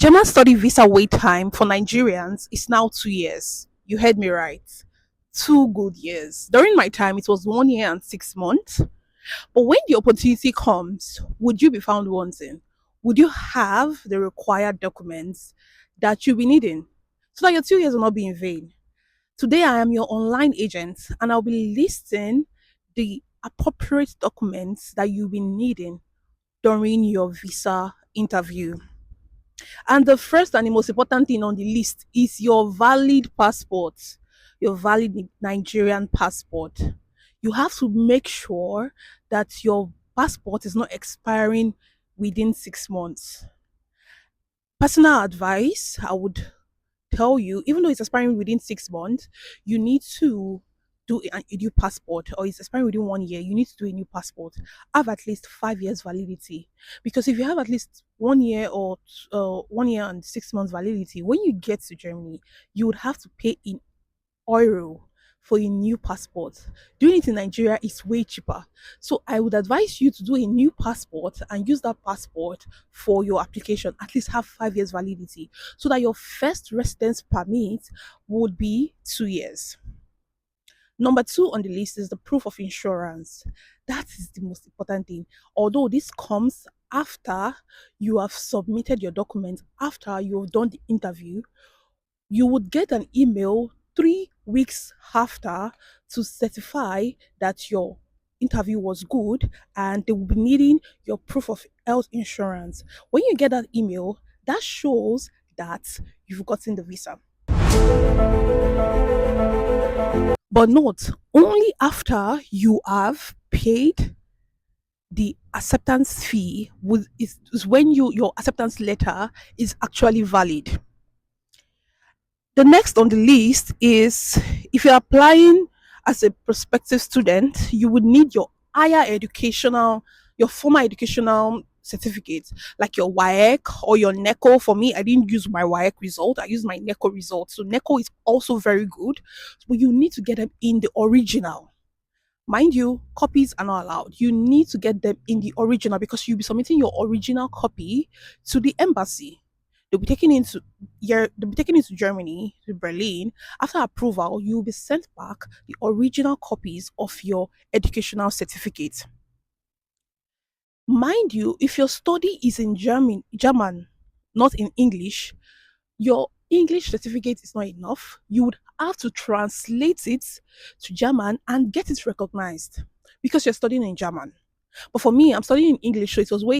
German study visa wait time for Nigerians is now 2 years. You heard me right. 2 good years. During my time, it was 1 year and 6 months. But when the opportunity comes, would you be found wanting? Would you have the required documents that you'll be needing so that your 2 years will not be in vain? Today, I am your online agent and I'll be listing the appropriate documents that you'll be needing during your visa interview. And the first and the most important thing on the list is your valid passport, your valid Nigerian passport. You have to make sure that your passport is not expiring within 6 months. Personal advice, I would tell you, even though it's expiring within 6 months, you need to do a new passport, or it's expiring within 1 year, you need to do a new passport. Have at least 5 years validity. Because if you have at least 1 year or 1 year and 6 months validity, when you get to Germany, you would have to pay in euro for a new passport. Doing it in Nigeria is way cheaper. So I would advise you to do a new passport and use that passport for your application. At least have 5 years validity so that your first residence permit would be 2 years. Number two on the list is the proof of insurance. That is the most important thing. Although this comes after you have submitted your documents, after you have done the interview, you would get an email 3 weeks after to certify that your interview was good, and they will be needing your proof of health insurance. When you get that email, that shows that you've gotten the visa. But note, only after you have paid the acceptance fee is when your acceptance letter is actually valid. The next on the list is if you're applying as a prospective student, you would need your higher educational, your former educational certificate, like your WAEC or your NECO. For me, I didn't use my WAEC result, I used my NECO result. So NECO is also very good, but you need to get them in the original. Mind you, copies are not allowed. You need to get them in the original because you'll be submitting your original copy to the embassy. They'll be taken into they'll be taken into Germany, to Berlin. After approval, you'll be sent back the original copies of your educational certificate. Mind you, if your study is in German, not in English, your English certificate is not enough. You would have to translate it to German and get it recognized because you're studying in German. But for me, I'm studying in English, so it was way